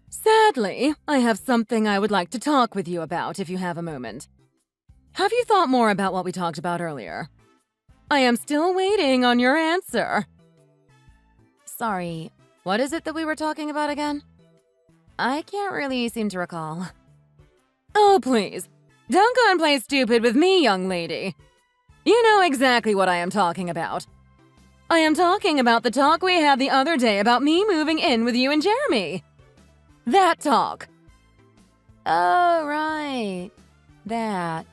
Sadly, I have something I would like to talk with you about if you have a moment. Have you thought more about what we talked about earlier? I am still waiting on your answer. Sorry, what is it that we were talking about again? I can't really seem to recall. Oh, please. Don't go and play stupid with me, young lady. You know exactly what I am talking about. I am talking about the talk we had the other day about me moving in with you and Jeremy. That talk. Oh, right. That.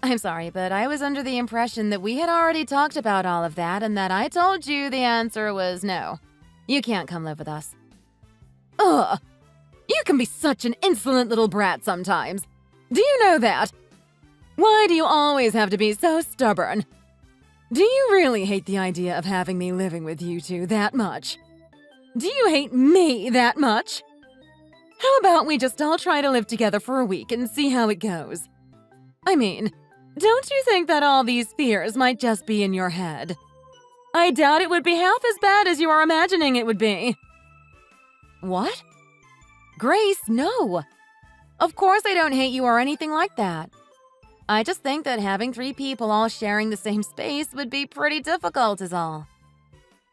I'm sorry, but I was under the impression that we had already talked about all of that and that I told you the answer was no. You can't come live with us. Ugh. You can be such an insolent little brat sometimes. Do you know that? Why do you always have to be so stubborn? Do you really hate the idea of having me living with you two that much? Do you hate me that much? How about we just all try to live together for a week and see how it goes? I mean, don't you think that all these fears might just be in your head? I doubt it would be half as bad as you are imagining it would be. What? Grace, no. Of course I don't hate you or anything like that. I just think that having 3 people all sharing the same space would be pretty difficult is all.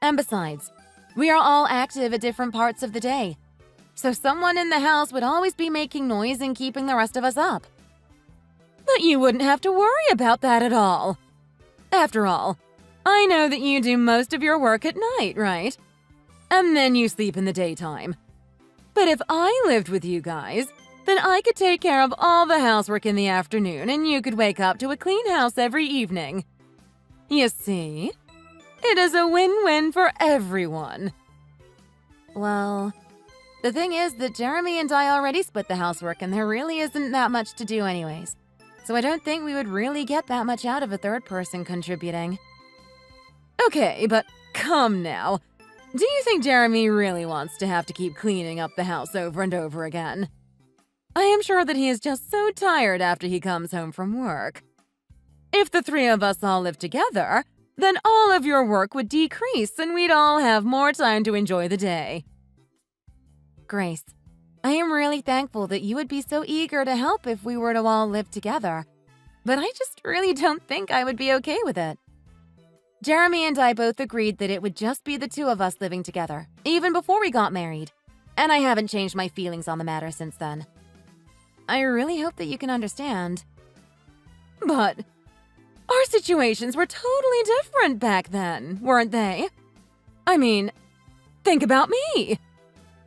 And besides, we are all active at different parts of the day. So someone in the house would always be making noise and keeping the rest of us up. But you wouldn't have to worry about that at all. After all, I know that you do most of your work at night, right? And then you sleep in the daytime. But if I lived with you guys, then I could take care of all the housework in the afternoon and you could wake up to a clean house every evening. You see? It is a win-win for everyone. Well, the thing is that Jeremy and I already split the housework and there really isn't that much to do anyways. So I don't think we would really get that much out of a third person contributing. Okay, but come now. Do you think Jeremy really wants to have to keep cleaning up the house over and over again? I am sure that he is just so tired after he comes home from work. If the 3 of us all lived together, then all of your work would decrease and we'd all have more time to enjoy the day. Grace, I am really thankful that you would be so eager to help if we were to all live together, but I just really don't think I would be okay with it. Jeremy and I both agreed that it would just be the 2 of us living together, even before we got married, and I haven't changed my feelings on the matter since then. I really hope that you can understand. But our situations were totally different back then, weren't they? I mean, think about me.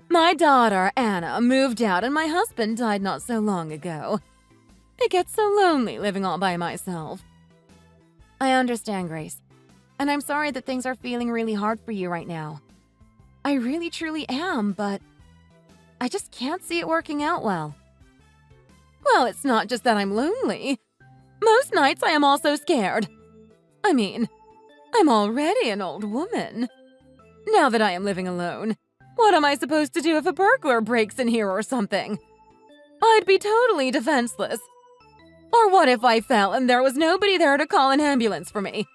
My daughter, Anna, moved out and my husband died not so long ago. It gets so lonely living all by myself. I understand, Grace. And I'm sorry that things are feeling really hard for you right now. I really truly am, but I just can't see it working out well. Well, it's not just that I'm lonely. Most nights I am also scared. I mean, I'm already an old woman. Now that I am living alone, what am I supposed to do if a burglar breaks in here or something? I'd be totally defenseless. Or what if I fell and there was nobody there to call an ambulance for me?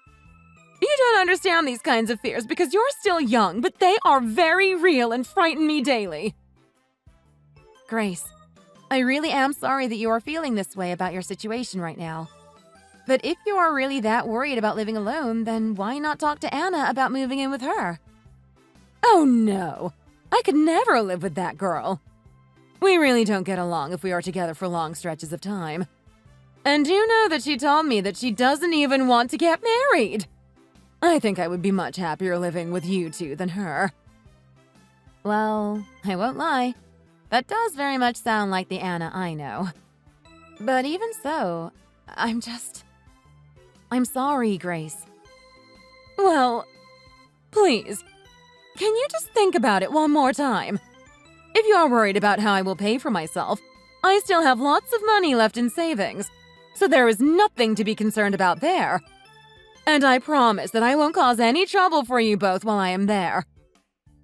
You don't understand these kinds of fears because you're still young, but they are very real and frighten me daily. Grace, I really am sorry that you are feeling this way about your situation right now. But if you are really that worried about living alone, then why not talk to Anna about moving in with her? Oh no, I could never live with that girl. We really don't get along if we are together for long stretches of time. And you know that she told me that she doesn't even want to get married. I think I would be much happier living with you two than her. Well, I won't lie. That does very much sound like the Anna I know. But even so, I'm sorry, Grace. Well, please, can you just think about it one more time? If you are worried about how I will pay for myself, I still have lots of money left in savings, so there is nothing to be concerned about there. And I promise that I won't cause any trouble for you both while I am there.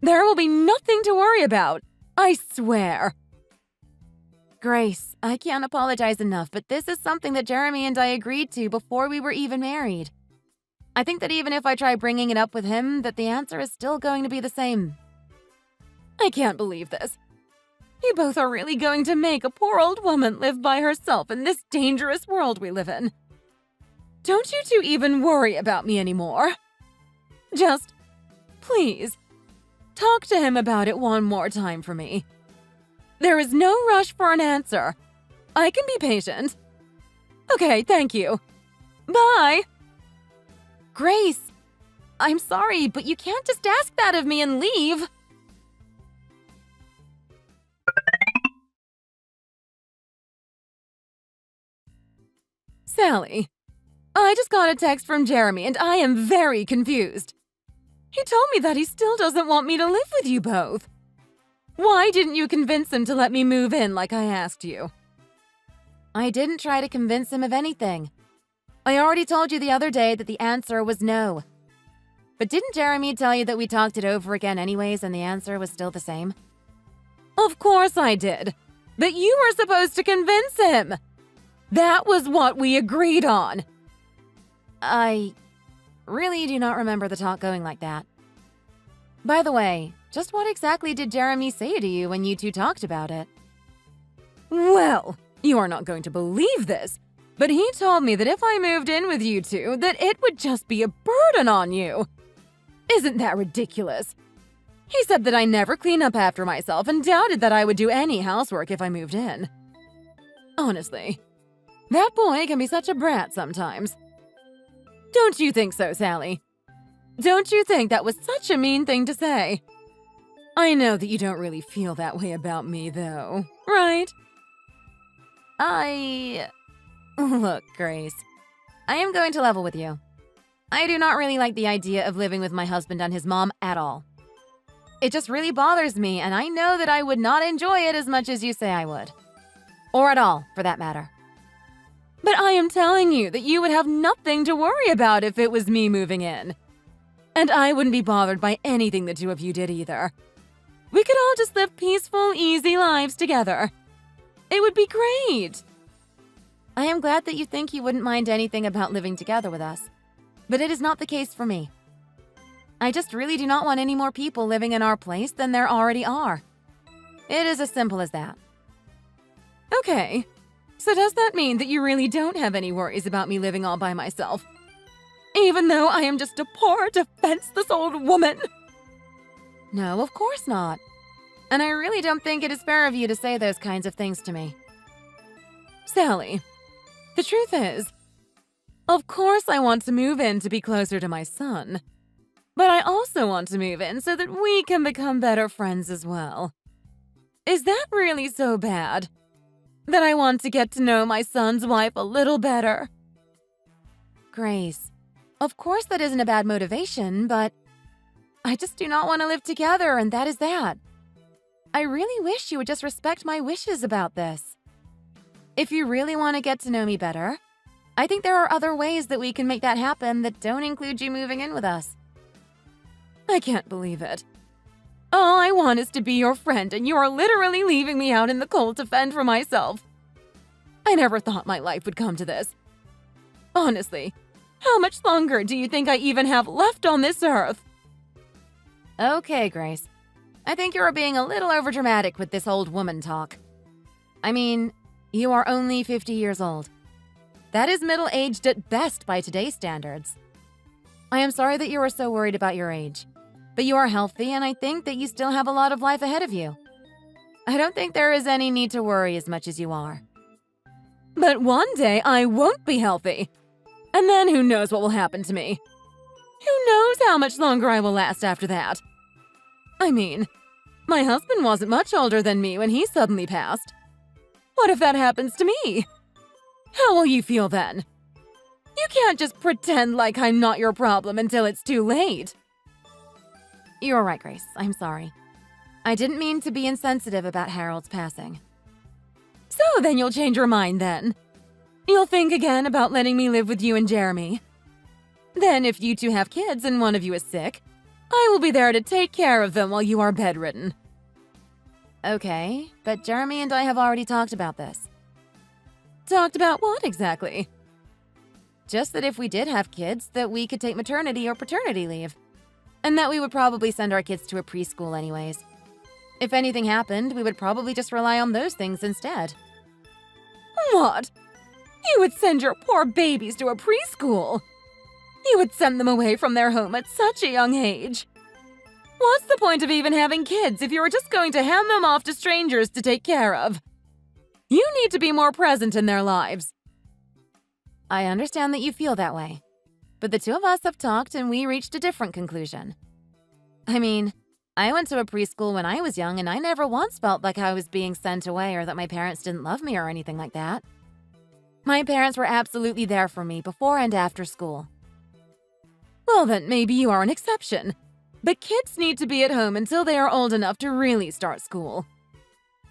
There will be nothing to worry about, I swear. Grace, I can't apologize enough, but this is something that Jeremy and I agreed to before we were even married. I think that even if I try bringing it up with him, that the answer is still going to be the same. I can't believe this. You both are really going to make a poor old woman live by herself in this dangerous world we live in. Don't you two even worry about me anymore. Just, please, talk to him about it one more time for me. There is no rush for an answer. I can be patient. Okay, thank you. Bye. Grace, I'm sorry, but you can't just ask that of me and leave. Sally, I just got a text from Jeremy and I am very confused. He told me that he still doesn't want me to live with you both. Why didn't you convince him to let me move in like I asked you? I didn't try to convince him of anything. I already told you the other day that the answer was no. But didn't Jeremy tell you that we talked it over again anyways and the answer was still the same? Of course I did. But you were supposed to convince him. That was what we agreed on. I really do not remember the talk going like that. By the way, just what exactly did Jeremy say to you when you two talked about it? Well, you are not going to believe this, but he told me that if I moved in with you two, that it would just be a burden on you. Isn't that ridiculous? He said that I never clean up after myself and doubted that I would do any housework if I moved in. Honestly, that boy can be such a brat sometimes. Don't you think so, Sally? Don't you think that was such a mean thing to say? I know that you don't really feel that way about me, though, right? Look, Grace, I am going to level with you. I do not really like the idea of living with my husband and his mom at all. It just really bothers me, and I know that I would not enjoy it as much as you say I would. Or at all, for that matter. But I am telling you that you would have nothing to worry about if it was me moving in. And I wouldn't be bothered by anything the two of you did either. We could all just live peaceful, easy lives together. It would be great. I am glad that you think you wouldn't mind anything about living together with us. But it is not the case for me. I just really do not want any more people living in our place than there already are. It is as simple as that. Okay. So does that mean that you really don't have any worries about me living all by myself? Even though I am just a poor, defenseless old woman? No, of course not. And I really don't think it is fair of you to say those kinds of things to me. Sally, the truth is, of course I want to move in to be closer to my son. But I also want to move in so that we can become better friends as well. Is that really so bad? That I want to get to know my son's wife a little better? Grace, of course that isn't a bad motivation, but I just do not want to live together, and that is that. I really wish you would just respect my wishes about this. If you really want to get to know me better, I think there are other ways that we can make that happen that don't include you moving in with us. I can't believe it. All I want is to be your friend, and you are literally leaving me out in the cold to fend for myself. I never thought my life would come to this. Honestly, how much longer do you think I even have left on this earth? Okay, Grace. I think you're being a little overdramatic with this old woman talk. I mean, you are only 50 years old. That is middle-aged at best by today's standards. I am sorry that you are so worried about your age. But you are healthy, and I think that you still have a lot of life ahead of you. I don't think there is any need to worry as much as you are. But one day I won't be healthy. And then who knows what will happen to me? Who knows how much longer I will last after that? I mean, my husband wasn't much older than me when he suddenly passed. What if that happens to me? How will you feel then? You can't just pretend like I'm not your problem until it's too late. You're right, Grace. I'm sorry. I didn't mean to be insensitive about Harold's passing. So then you'll change your mind then. You'll think again about letting me live with you and Jeremy. Then if you two have kids and one of you is sick, I will be there to take care of them while you are bedridden. Okay, but Jeremy and I have already talked about this. Talked about what exactly? Just that if we did have kids, that we could take maternity or paternity leave. And that we would probably send our kids to a preschool anyways. If anything happened, we would probably just rely on those things instead. What? You would send your poor babies to a preschool? You would send them away from their home at such a young age. What's the point of even having kids if you were just going to hand them off to strangers to take care of? You need to be more present in their lives. I understand that you feel that way, but the two of us have talked and we reached a different conclusion. I mean, I went to a preschool when I was young and I never once felt like I was being sent away or that my parents didn't love me or anything like that. My parents were absolutely there for me before and after school. Well, then maybe you are an exception. But kids need to be at home until they are old enough to really start school.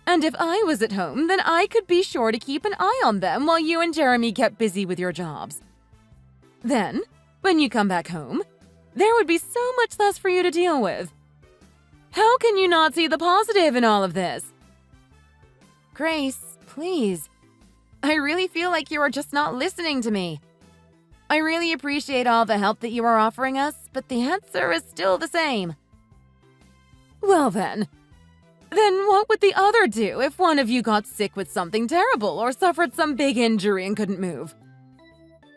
And if I was at home, then I could be sure to keep an eye on them while you and Jeremy kept busy with your jobs. Then, when you come back home, there would be so much less for you to deal with. How can you not see the positive in all of this? Grace, please. I really feel like you are just not listening to me. I really appreciate all the help that you are offering us, but the answer is still the same. Well then what would the other do if one of you got sick with something terrible or suffered some big injury and couldn't move?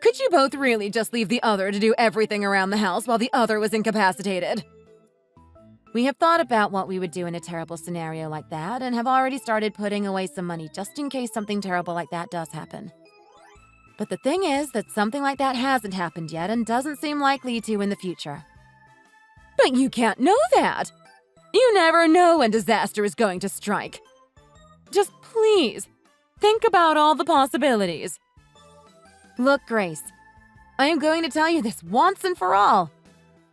Could you both really just leave the other to do everything around the house while the other was incapacitated? We have thought about what we would do in a terrible scenario like that and have already started putting away some money just in case something terrible like that does happen. But the thing is that something like that hasn't happened yet and doesn't seem likely to in the future. But you can't know that! You never know when disaster is going to strike. Just please, think about all the possibilities. Look, Grace, I am going to tell you this once and for all.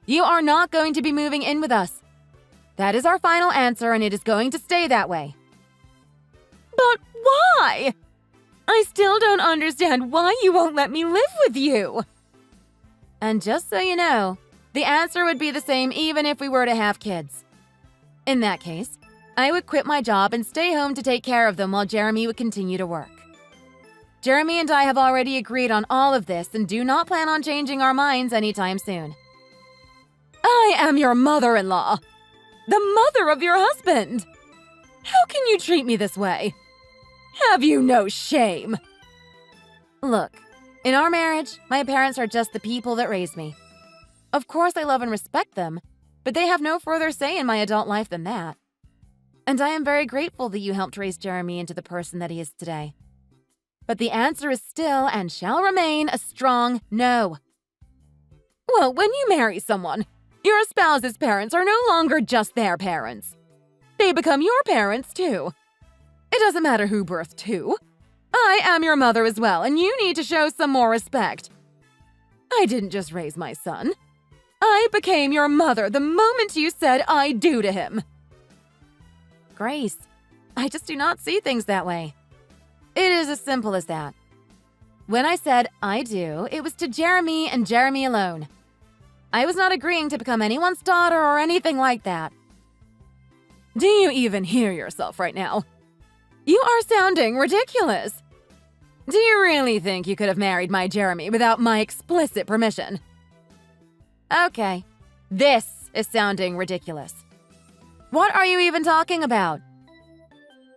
You are not going to be moving in with us. That is our final answer and it is going to stay that way. But why? I still don't understand why you won't let me live with you. And just so you know, the answer would be the same even if we were to have kids. In that case, I would quit my job and stay home to take care of them while Jeremy would continue to work. Jeremy and I have already agreed on all of this and do not plan on changing our minds anytime soon. I am your mother-in-law, the mother of your husband. How can you treat me this way? Have you no shame? Look, in our marriage, my parents are just the people that raised me. Of course, I love and respect them, but they have no further say in my adult life than that. And I am very grateful that you helped raise Jeremy into the person that he is today. But the answer is still and shall remain a strong no. Well, when you marry someone, your spouse's parents are no longer just their parents. They become your parents, too. It doesn't matter who birthed who. I am your mother as well, and you need to show some more respect. I didn't just raise my son. I became your mother the moment you said I do to him. Grace, I just do not see things that way. It is as simple as that. When I said I do, it was to Jeremy and Jeremy alone. I was not agreeing to become anyone's daughter or anything like that. Do you even hear yourself right now? You are sounding ridiculous. Do you really think you could have married my Jeremy without my explicit permission? Okay, this is sounding ridiculous. What are you even talking about?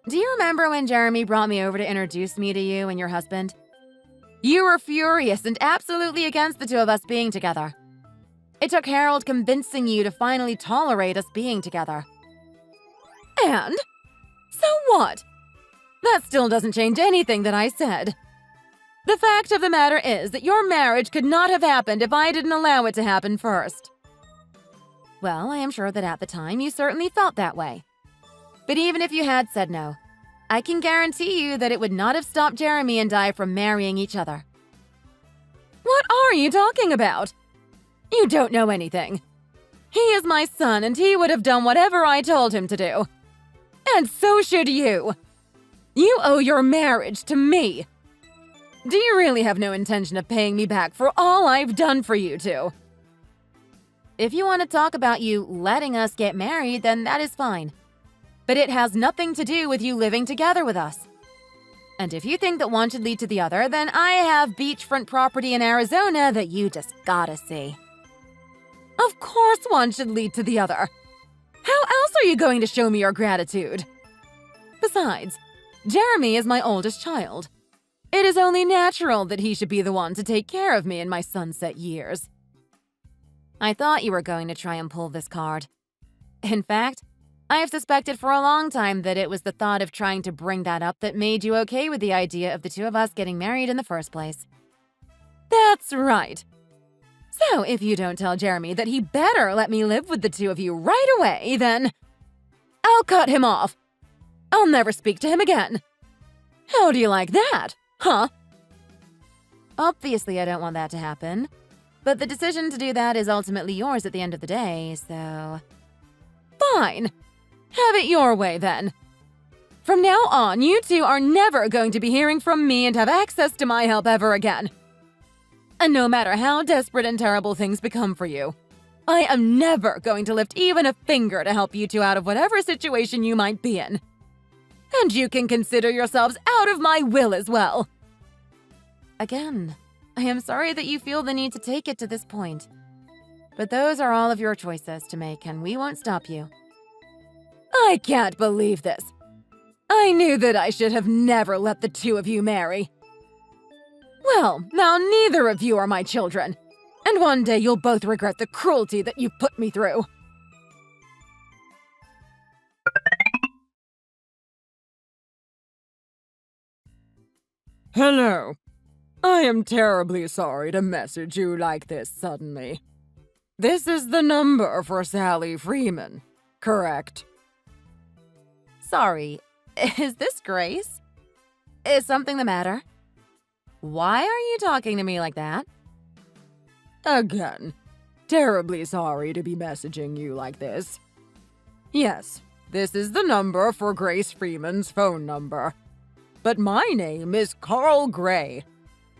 Do you remember when Jeremy brought me over to introduce me to you and your husband? You were furious and absolutely against the two of us being together. It took Harold convincing you to finally tolerate us being together. And? So what? That still doesn't change anything that I said. The fact of the matter is that your marriage could not have happened if I didn't allow it to happen first. Well, I am sure that at the time you certainly felt that way. But even if you had said no, I can guarantee you that it would not have stopped Jeremy and I from marrying each other. What are you talking about? You don't know anything. He is my son and he would have done whatever I told him to do. And so should you. You owe your marriage to me. Do you really have no intention of paying me back for all I've done for you two? If you want to talk about you letting us get married, then that is fine. But it has nothing to do with you living together with us. And if you think that one should lead to the other, then I have beachfront property in Arizona that you just gotta see. Of course one should lead to the other. How else are you going to show me your gratitude? Besides, Jeremy is my oldest child. It is only natural that he should be the one to take care of me in my sunset years. I thought you were going to try and pull this card. In fact, I have suspected for a long time that it was the thought of trying to bring that up that made you okay with the idea of the two of us getting married in the first place. That's right. So if you don't tell Jeremy that he better let me live with the two of you right away, then I'll cut him off. I'll never speak to him again. How do you like that, huh? Obviously, I don't want that to happen. But the decision to do that is ultimately yours at the end of the day, so... Fine. Have it your way, then. From now on, you two are never going to be hearing from me and have access to my help ever again. And no matter how desperate and terrible things become for you, I am never going to lift even a finger to help you two out of whatever situation you might be in. And you can consider yourselves out of my will as well. Again, I am sorry that you feel the need to take it to this point. But those are all of your choices to make, and we won't stop you. I can't believe this. I knew that I should have never let the two of you marry. Well, now neither of you are my children, and one day you'll both regret the cruelty that you've put me through. Hello. I am terribly sorry to message you like this suddenly. This is the number for Sally Freeman, correct? Sorry, is this Grace? Is something the matter? Why are you talking to me like that? Again, terribly sorry to be messaging you like this. Yes, this is the number for Grace Freeman's phone number. But my name is Carl Gray.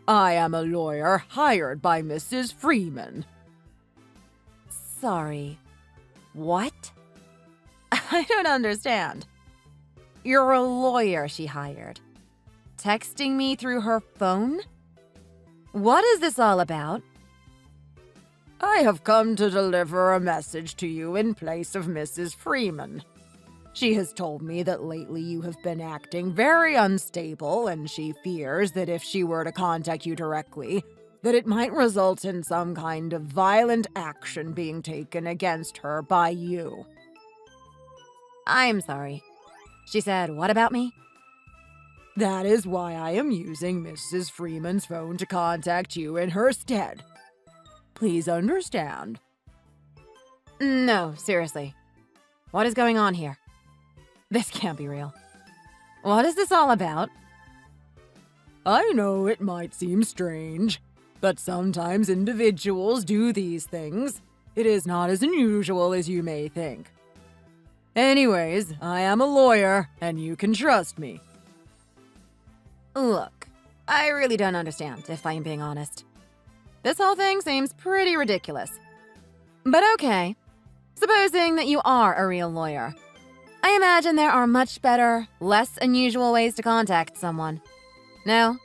I am a lawyer hired by Mrs. Freeman. Sorry. What? I don't understand. You're a lawyer she hired. Texting me through her phone? What is this all about? I have come to deliver a message to you in place of Mrs. Freeman. She has told me that lately you have been acting very unstable, and she fears that if she were to contact you directly, that it might result in some kind of violent action being taken against her by you. I'm sorry. She said what about me? That is why I am using Mrs. Freeman's phone to contact you in her stead. Please understand. No, seriously. What is going on here? This can't be real. What is this all about? I know it might seem strange, but sometimes individuals do these things. It is not as unusual as you may think. Anyways, I am a lawyer, and you can trust me. Look, I really don't understand, if I'm being honest. This whole thing seems pretty ridiculous. But okay, supposing that you are a real lawyer, I imagine there are much better, less unusual ways to contact someone. No?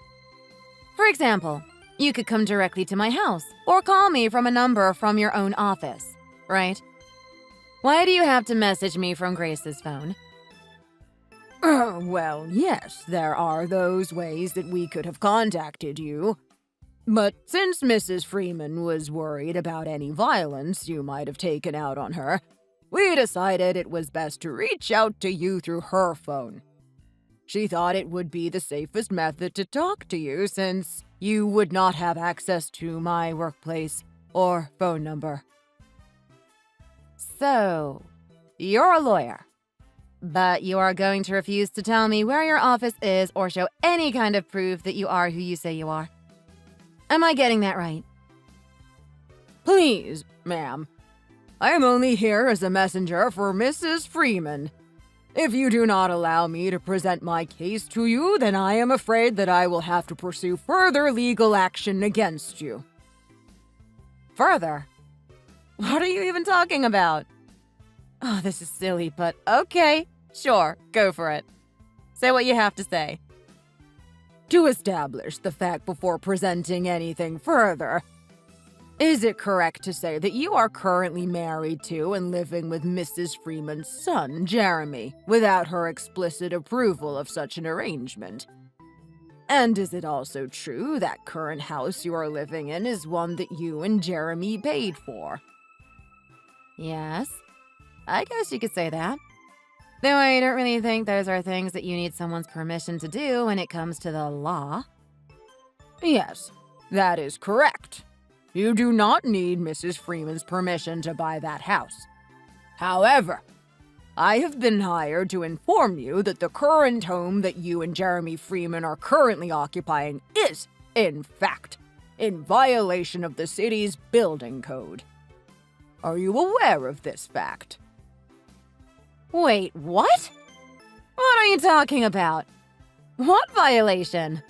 For example, you could come directly to my house, or call me from a number from your own office, right? Why do you have to message me from Grace's phone? Well, yes, there are those ways that we could have contacted you. But since Mrs. Freeman was worried about any violence you might have taken out on her, we decided it was best to reach out to you through her phone. She thought it would be the safest method to talk to you since you would not have access to my workplace or phone number. So, you're a lawyer, but you are going to refuse to tell me where your office is or show any kind of proof that you are who you say you are. Am I getting that right? Please, ma'am. I am only here as a messenger for Mrs. Freeman. If you do not allow me to present my case to you, then I am afraid that I will have to pursue further legal action against you. Further? What are you even talking about? Oh, this is silly, but okay. Sure, go for it. Say what you have to say. To establish the fact before presenting anything further, is it correct to say that you are currently married to and living with Mrs. Freeman's son, Jeremy, without her explicit approval of such an arrangement? And is it also true that current house you are living in is one that you and Jeremy paid for? Yes, I guess you could say that. Though I don't really think those are things that you need someone's permission to do when it comes to the law. Yes, that is correct. You do not need Mrs. Freeman's permission to buy that house. However, I have been hired to inform you that the current home that you and Jeremy Freeman are currently occupying is, in fact, in violation of the city's building code. Are you aware of this fact? Wait, what? What are you talking about? What violation?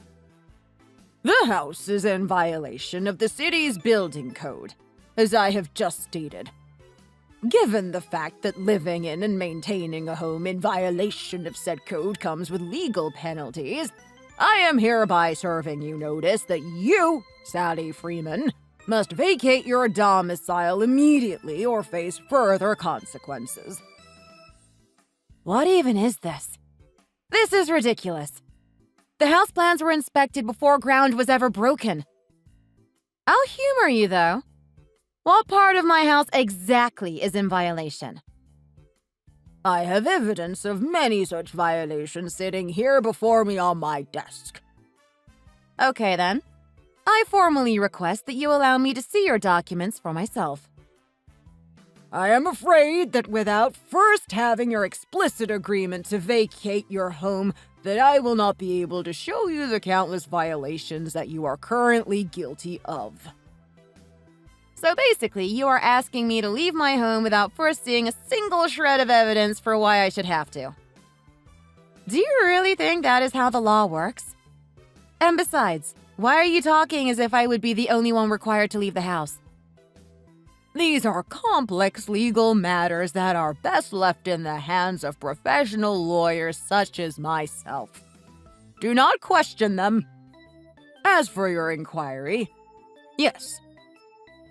The house is in violation of the city's building code, as I have just stated. Given the fact that living in and maintaining a home in violation of said code comes with legal penalties, I am hereby serving you notice that you, Sally Freeman, must vacate your domicile immediately or face further consequences. What even is this? This is ridiculous. The house plans were inspected before ground was ever broken. I'll humor you, though. What part of my house exactly is in violation? I have evidence of many such violations sitting here before me on my desk. Okay, then. I formally request that you allow me to see your documents for myself. I am afraid that without first having your explicit agreement to vacate your home, that I will not be able to show you the countless violations that you are currently guilty of. So basically, you are asking me to leave my home without first seeing a single shred of evidence for why I should have to. Do you really think that is how the law works? And besides, why are you talking as if I would be the only one required to leave the house? These are complex legal matters that are best left in the hands of professional lawyers such as myself. Do not question them. As for your inquiry, yes,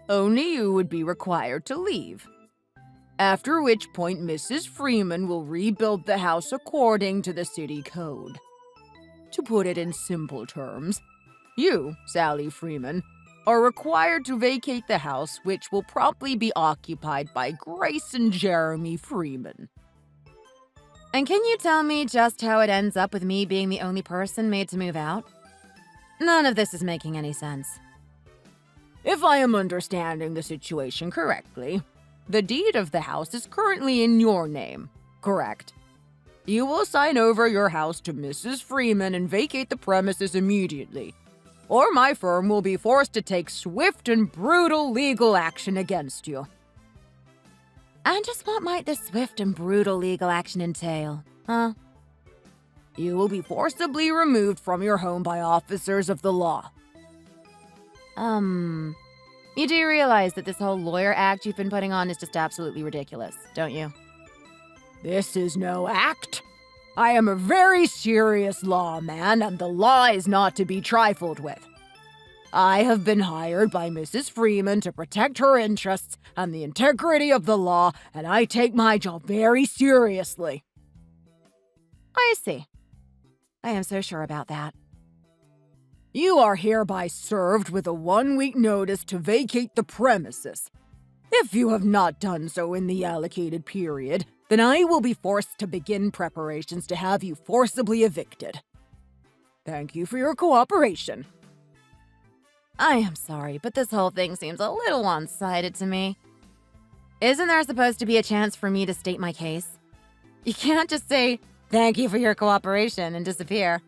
only you would be required to leave. After which point Mrs. Freeman will rebuild the house according to the city code. To put it in simple terms, you, Sally Freeman, are required to vacate the house, which will promptly be occupied by Grace and Jeremy Freeman. And can you tell me just how it ends up with me being the only person made to move out? None of this is making any sense. If I am understanding the situation correctly, the deed of the house is currently in your name, correct? You will sign over your house to Mrs. Freeman and vacate the premises immediately, or my firm will be forced to take swift and brutal legal action against you. And just what might this swift and brutal legal action entail, huh? You will be forcibly removed from your home by officers of the law. You do realize that this whole lawyer act you've been putting on is just absolutely ridiculous, don't you? This is no act. I am a very serious lawman, and the law is not to be trifled with. I have been hired by Mrs. Freeman to protect her interests and the integrity of the law, and I take my job very seriously. I see. I am so sure about that. You are hereby served with a 1-week notice to vacate the premises. If you have not done so in the allocated period, then I will be forced to begin preparations to have you forcibly evicted. Thank you for your cooperation. I am sorry, but this whole thing seems a little one-sided to me. Isn't there supposed to be a chance for me to state my case? You can't just say, "Thank you for your cooperation," and disappear.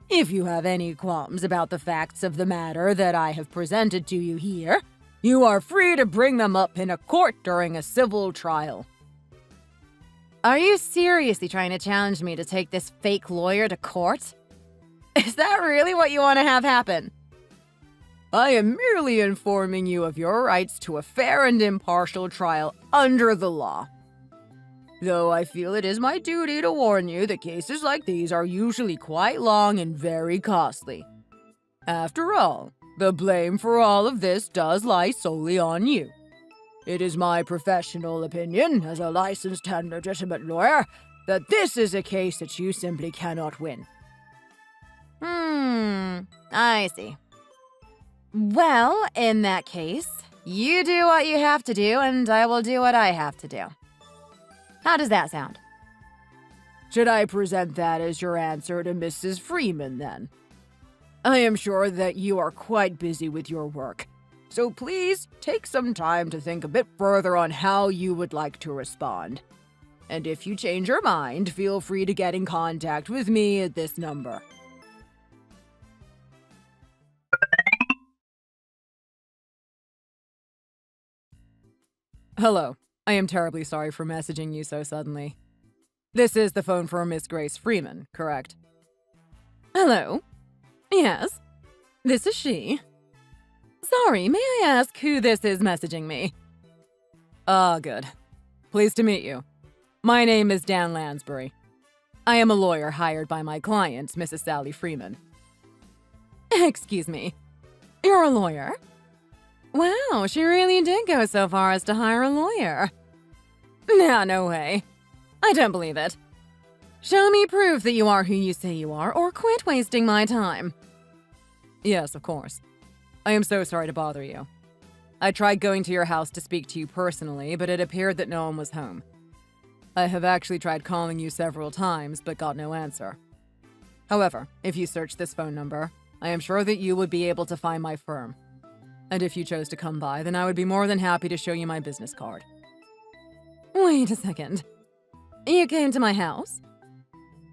If you have any qualms about the facts of the matter that I have presented to you here, you are free to bring them up in a court during a civil trial. Are you seriously trying to challenge me to take this fake lawyer to court? Is that really what you want to have happen? I am merely informing you of your rights to a fair and impartial trial under the law. Though I feel it is my duty to warn you that cases like these are usually quite long and very costly. After all, the blame for all of this does lie solely on you. It is my professional opinion, as a licensed and legitimate lawyer, that this is a case that you simply cannot win. I see. Well, in that case, you do what you have to do, and I will do what I have to do. How does that sound? Should I present that as your answer to Mrs. Freeman, then? I am sure that you are quite busy with your work, so please take some time to think a bit further on how you would like to respond. And if you change your mind, feel free to get in contact with me at this number. Hello. I am terribly sorry for messaging you so suddenly. This is the phone for Miss Grace Freeman, correct? Hello? Yes. This is she. Sorry, may I ask who this is messaging me? Good. Pleased to meet you. My name is Dan Lansbury. I am a lawyer hired by my client, Mrs. Sally Freeman. Excuse me. You're a lawyer? Wow, she really did go so far as to hire a lawyer. Nah, no way. I don't believe it. Show me proof that you are who you say you are, or quit wasting my time. Yes, of course. I am so sorry to bother you. I tried going to your house to speak to you personally, but it appeared that no one was home. I have actually tried calling you several times, but got no answer. However, if you search this phone number, I am sure that you would be able to find my firm. And if you chose to come by, then I would be more than happy to show you my business card. Wait a second. You came to my house?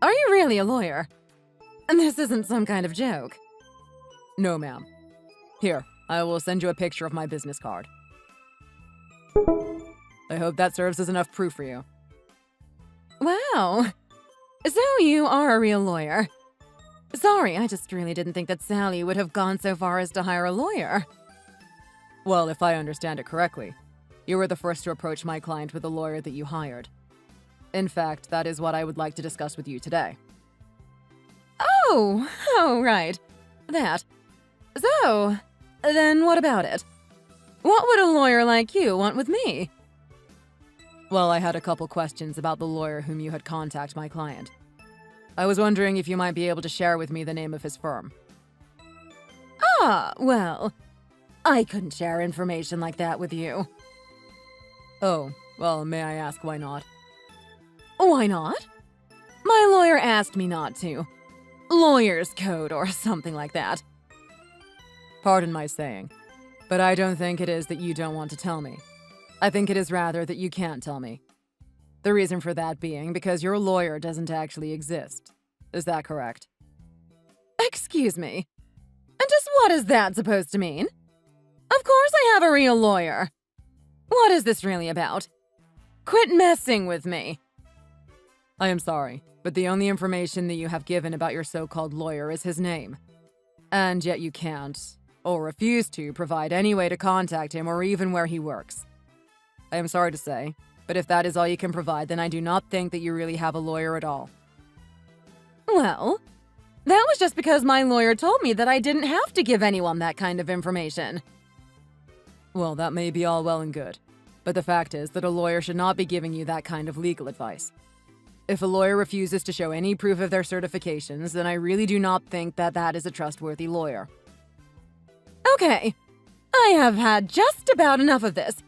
Are you really a lawyer? And this isn't some kind of joke. No, ma'am. Here, I will send you a picture of my business card. I hope that serves as enough proof for you. Wow. So you are a real lawyer. Sorry, I just really didn't think that Sally would have gone so far as to hire a lawyer. Well, if I understand it correctly, you were the first to approach my client with a lawyer that you hired. In fact, that is what I would like to discuss with you today. Oh, right. That. So, then what about it? What would a lawyer like you want with me? Well, I had a couple questions about the lawyer whom you had contacted my client. I was wondering if you might be able to share with me the name of his firm. Well, I couldn't share information like that with you. Oh, well, may I ask why not? Why not? My lawyer asked me not to. Lawyer's code or something like that. Pardon my saying, but I don't think it is that you don't want to tell me. I think it is rather that you can't tell me. The reason for that being because your lawyer doesn't actually exist. Is that correct? Excuse me. And just what is that supposed to mean? Of course I have a real lawyer. What is this really about? Quit messing with me. I am sorry, but the only information that you have given about your so-called lawyer is his name. And yet you can't, or refuse to, provide any way to contact him or even where he works. I am sorry to say, but if that is all you can provide, then I do not think that you really have a lawyer at all. Well, that was just because my lawyer told me that I didn't have to give anyone that kind of information. Well, that may be all well and good, but the fact is that a lawyer should not be giving you that kind of legal advice. If a lawyer refuses to show any proof of their certifications, then I really do not think that that is a trustworthy lawyer. Okay, I have had just about enough of this.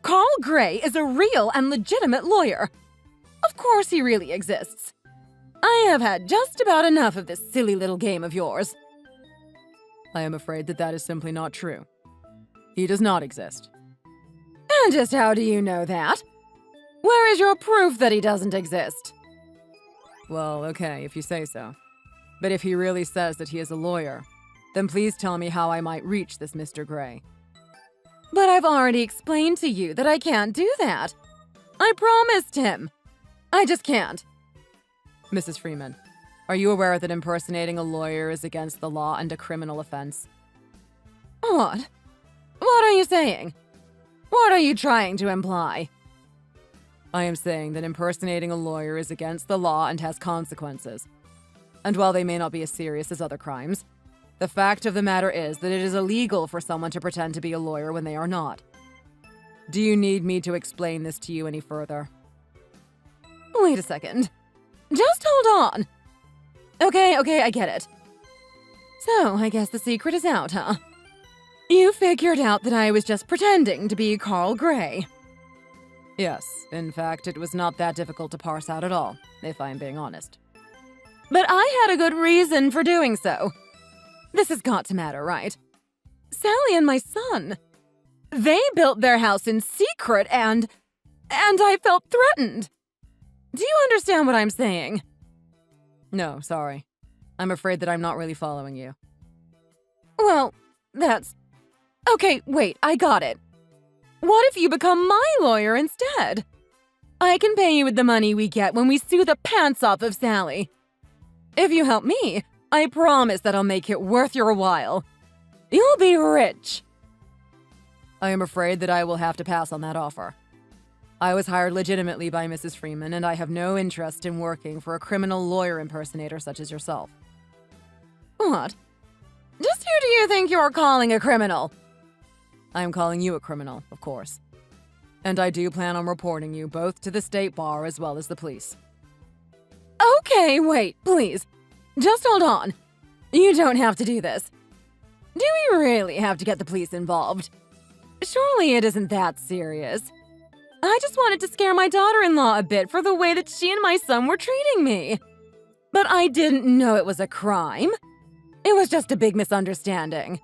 Carl Gray is a real and legitimate lawyer. Of course he really exists. I have had just about enough of this silly little game of yours. I am afraid that that is simply not true. He does not exist. And just how do you know that? Where is your proof that he doesn't exist? Well, okay, if you say so. But if he really says that he is a lawyer, then please tell me how I might reach this Mr. Gray. But I've already explained to you that I can't do that. I promised him. I just can't. Mrs. Freeman, are you aware that impersonating a lawyer is against the law and a criminal offense? What? What are you saying? What are you trying to imply? I am saying that impersonating a lawyer is against the law and has consequences. And while they may not be as serious as other crimes, the fact of the matter is that it is illegal for someone to pretend to be a lawyer when they are not. Do you need me to explain this to you any further? Wait a second. Just hold on. Okay, I get it. So, I guess the secret is out, huh? You figured out that I was just pretending to be Carl Gray. Yes, in fact, it was not that difficult to parse out at all, if I'm being honest. But I had a good reason for doing so. This has got to matter, right? Sally and my son. They built their house in secret and I felt threatened. Do you understand what I'm saying? No, sorry. I'm afraid that I'm not really following you. Well, that's... Okay, wait, I got it. What if you become my lawyer instead? I can pay you with the money we get when we sue the pants off of Sally. If you help me, I promise that I'll make it worth your while. You'll be rich. I am afraid that I will have to pass on that offer. I was hired legitimately by Mrs. Freeman, and I have no interest in working for a criminal lawyer impersonator such as yourself. What? Just who do you think you're calling a criminal? I am calling you a criminal, of course. And I do plan on reporting you both to the state bar as well as the police. Okay, wait, please. Just hold on. You don't have to do this. Do we really have to get the police involved? Surely it isn't that serious. I just wanted to scare my daughter-in-law a bit for the way that she and my son were treating me. But I didn't know it was a crime. It was just a big misunderstanding.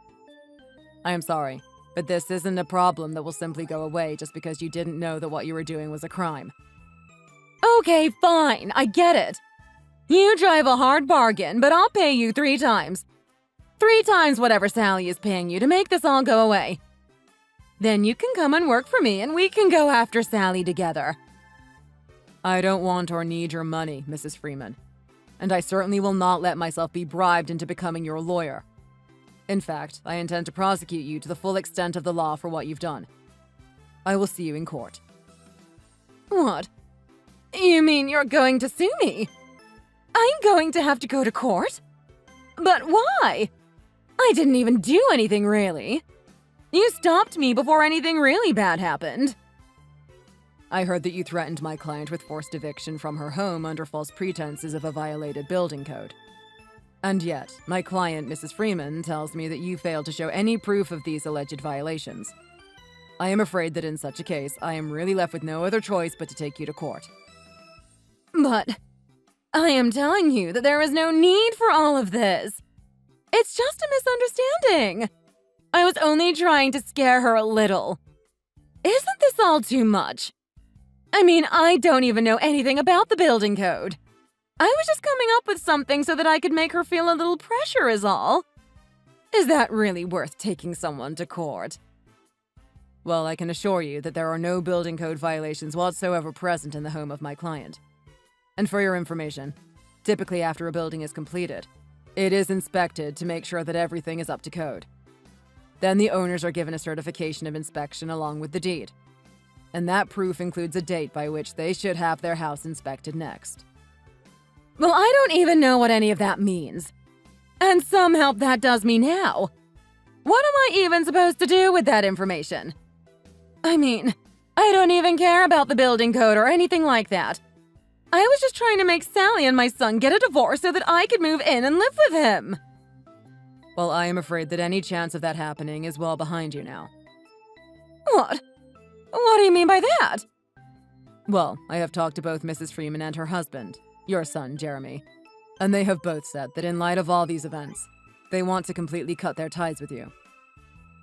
I am sorry, but this isn't a problem that will simply go away just because you didn't know that what you were doing was a crime. Okay, fine, I get it. You drive a hard bargain, but I'll pay you 3 times. 3 times whatever Sally is paying you to make this all go away. Then you can come and work for me and we can go after Sally together. I don't want or need your money, Mrs. Freeman. And I certainly will not let myself be bribed into becoming your lawyer. In fact, I intend to prosecute you to the full extent of the law for what you've done. I will see you in court. What? You mean you're going to sue me? I'm going to have to go to court? But why? I didn't even do anything, really. You stopped me before anything really bad happened. I heard that you threatened my client with forced eviction from her home under false pretenses of a violated building code. And yet, my client, Mrs. Freeman, tells me that you failed to show any proof of these alleged violations. I am afraid that in such a case, I am really left with no other choice but to take you to court. But I am telling you that there is no need for all of this. It's just a misunderstanding. I was only trying to scare her a little. Isn't this all too much? I mean, I don't even know anything about the building code. I was just coming up with something so that I could make her feel a little pressure is all. Is that really worth taking someone to court? Well, I can assure you that there are no building code violations whatsoever present in the home of my client. And for your information, typically after a building is completed, it is inspected to make sure that everything is up to code. Then the owners are given a certification of inspection along with the deed. And that proof includes a date by which they should have their house inspected next. Well, I don't even know what any of that means. And somehow that does me now. What am I even supposed to do with that information? I mean, I don't even care about the building code or anything like that. I was just trying to make Sally and my son get a divorce so that I could move in and live with him. Well, I am afraid that any chance of that happening is well behind you now. What? What do you mean by that? Well, I have talked to both Mrs. Freeman and her husband, your son, Jeremy, and they have both said that in light of all these events, they want to completely cut their ties with you.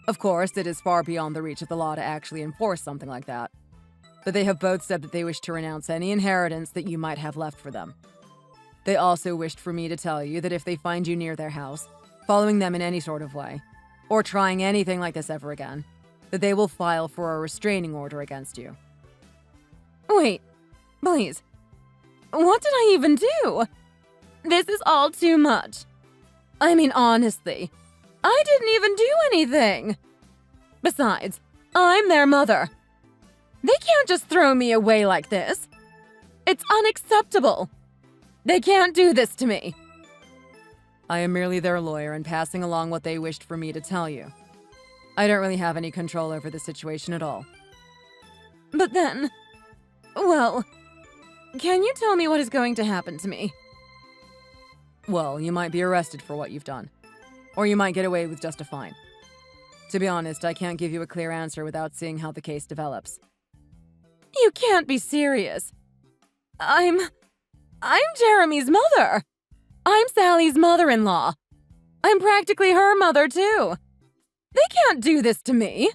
Of course, it is far beyond the reach of the law to actually enforce something like that, but they have both said that they wish to renounce any inheritance that you might have left for them. They also wished for me to tell you that if they find you near their house, following them in any sort of way, or trying anything like this ever again, that they will file for a restraining order against you. Wait, please. What did I even do? This is all too much. I mean, honestly, I didn't even do anything. Besides, I'm their mother. They can't just throw me away like this. It's unacceptable. They can't do this to me. I am merely their lawyer and passing along what they wished for me to tell you. I don't really have any control over the situation at all. But then, well, can you tell me what is going to happen to me? Well, you might be arrested for what you've done. Or you might get away with just a fine. To be honest, I can't give you a clear answer without seeing how the case develops. You can't be serious. I'm Jeremy's mother. I'm Sally's mother-in-law. I'm practically her mother, too. They can't do this to me.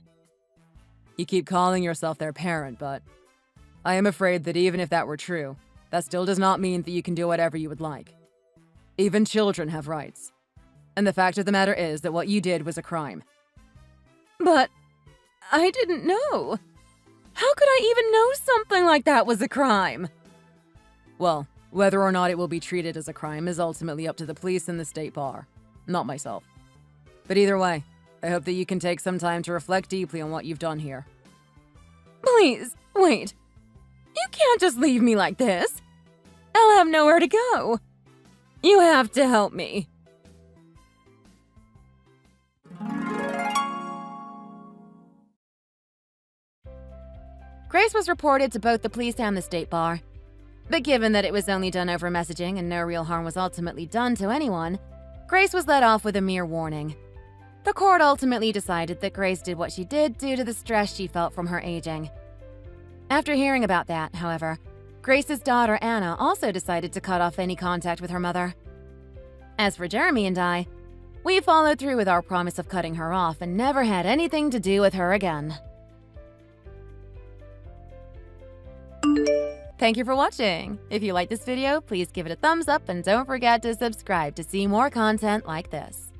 You keep calling yourself their parent, but I am afraid that even if that were true, that still does not mean that you can do whatever you would like. Even children have rights. And the fact of the matter is that what you did was a crime. But I didn't know. How could I even know something like that was a crime? Well, whether or not it will be treated as a crime is ultimately up to the police and the state bar, not myself. But either way, I hope that you can take some time to reflect deeply on what you've done here. Please, wait. You can't just leave me like this. I'll have nowhere to go. You have to help me. Grace was reported to both the police and the state bar. But given that it was only done over messaging and no real harm was ultimately done to anyone, Grace was let off with a mere warning. The court ultimately decided that Grace did what she did due to the stress she felt from her aging. After hearing about that, however, Grace's daughter Anna also decided to cut off any contact with her mother. As for Jeremy and I, we followed through with our promise of cutting her off and never had anything to do with her again. Thank you for watching. If you liked this video, please give it a thumbs up and don't forget to subscribe to see more content like this.